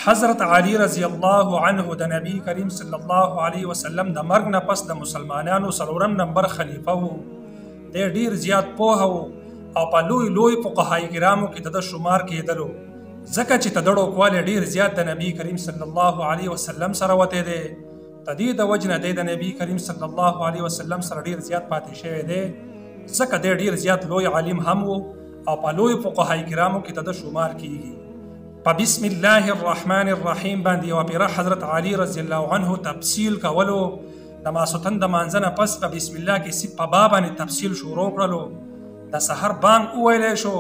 حضرت علی رضی الله عنه د نبی کریم صلی الله علیه وسلم د مرګ نه پس د مسلمانانو څلورم نمبر خلیفه وو. د ډیر زیات پوهه وو او په لوی فقهای کرامو کې د شمار کېدلو، ځکه چې تدړو کواله ډیر زیات د نبی کریم صلی الله علیه وسلم سره وته دی. تدې د وجنه د نبی کریم صلی الله علیه وسلم سره ډیر زیات پاتې شوی دی، ځکه د ډیر زیات لوی عالم هم وو او په لوی فقهای کرامو کې د شمار کیږي. په بسم الله الرحمن الرحیم باندې یو پیره حضرت علی رضی الله عنه تفصیل کولو، د ماسوتن د مانځنه پس په بسم الله کې په باب باندې تفصیل شروع کړلو. د سحر بانګ وویلی شو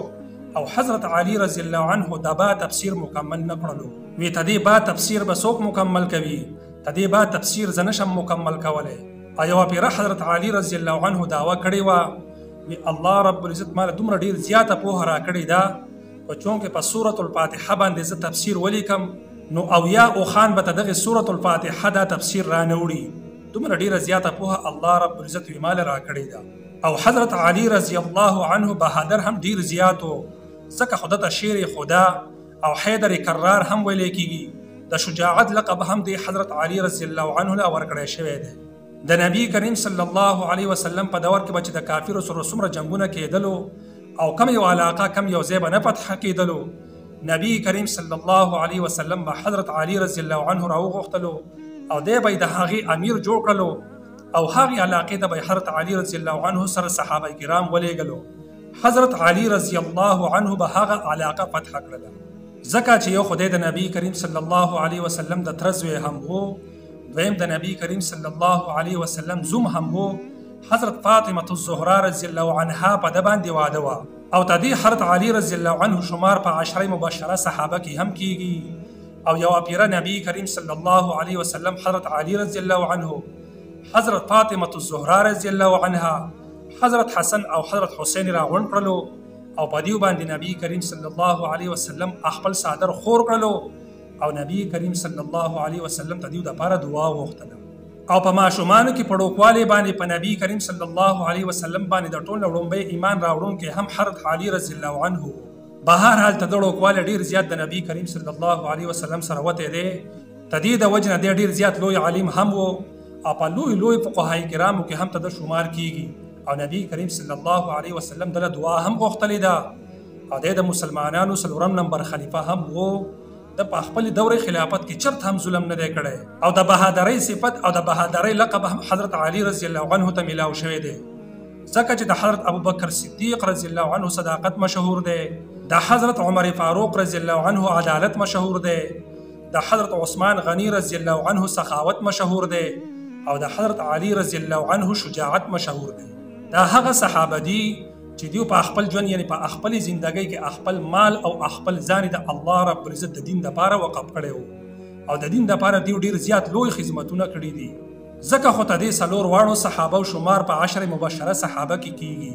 او حضرت علی رضی الله عنه د با تفسیر مکمل نه کړلو. وی تدې با تفسیر به څوک مکمل کوي؟ تدې با تفسیر زه نشم مکمل کولی. یو پیره حضرت علی رضی الله عنه دعوه کړې وه، وی الله رب العزت مال دومره ډیر زیاته پوهه راکړې ده، و چونکه په سورة الفاتحه باندې زه تفسیر ولیکم نو اویا او خان به دغه سورة الفاتحه دا تفسیر را نوړي. دومره ډیره زیاته پوهه الله رب العزت وی مال راکړې ده. او حضرت علی رضی الله عنه بهادر هم ډیر زیات و، ځکه خدا ته شیر خدا او حیدر کرار هم ویل کیږي. د شجاعت لقب هم د حضرت علی رضی الله عنه لا ورکړی شوی دی. د نبی کریم صلی الله علیه وسلم په دور کې به چې د کافرو سره څومره جنگونه کېدلو او کم یو علاقه کم یو ځای به نه فتح کېدلو، نبی کریم صلی الله علیه وسلم به حضرت علی رضی الله عنه راوغوښتلو او دی به د هغې امیر جوړ کړلو او هغې علاقې ته به حضرت علی رضی الله عنه سره صحابه کرام ولېږلو. حضرت علی رضی الله عنه به هغه علاقه فتح کړله، ځکه چې یو خدای د نبی کریم صلی الله علیه وسلم د تره زوی هم و، دویم د نبی کریم صلی الله علیه وسلم زوم هم و. حضرت فاطمه الزهرا رضی الله عنها په د باندې واده وه او تدې حضرت علی رضی الله عنه شمار په عشره مبشره صحابه کې هم کیږي. او یو پیره نبی کریم صلی الله علیه وسلم حضرت علی رضی الله عنه، حضرت فاطمه الزهرا رضی الله عنها، حضرت حسن او حضرت حسین را غونډ کړلو او په دیو باندې نبی کریم صلی الله علیه وسلم خپل صادر خور کړلو او نبی کریم صلی الله علیه وسلم ته دیو د لپاره دعا وغوښتله. او په ماشومانو کې په ډوکوالي باندې په نبی کریم صلی الله علیه وسلم باندې د ټول وړومبی ایمان راوړونکی هم حضرت علی رضی الله عنه. بهر حال ته د ډوکوالي ډیر زیات د نبی کریم صلی الله علیه وسلم سره وته دی. تدې د وجنه دی ډیر زیات لوی عالم هم وو او په لوی فقهای کرامو کې هم ته د شمار کیږي. او نبی کریم صلی الله علیه وسلم دله دعا هم غوښتلې ده او د مسلمانانو څلورم نمبر خلیفه هم وو. د په خپل دورې خلافت کې چرته هم ظلم نه دی کړی او د بهادرۍ صفت او د بهادرۍ لقب هم حضرت علی رضی الله عنه ته میلاو شوی دی، ځکه چې د حضرت ابوبکر صدیق رضی الله عنه صداقت مشهور دی، د حضرت عمر فاروق رضی الله عنه عدالت مشهور دی، د حضرت عثمان غنی رضی الله عنه سخاوت مشهور دی او د حضرت علی رضی الله عنه شجاعت مشهور دی. دا هغه صحابه دي چې دیو په خپل ژوند یعنی په خپل زندګۍ کې خپل مال او خپل ځان د الله رب العزت د دین لپاره وقف کړی وو او د دین لپاره دیو ډیر زیات لوی خدمتونه کړي دي، ځکه خو ته دې څلور واړو صحابه او شمار په عشر مبشره صحابه کې کیږي.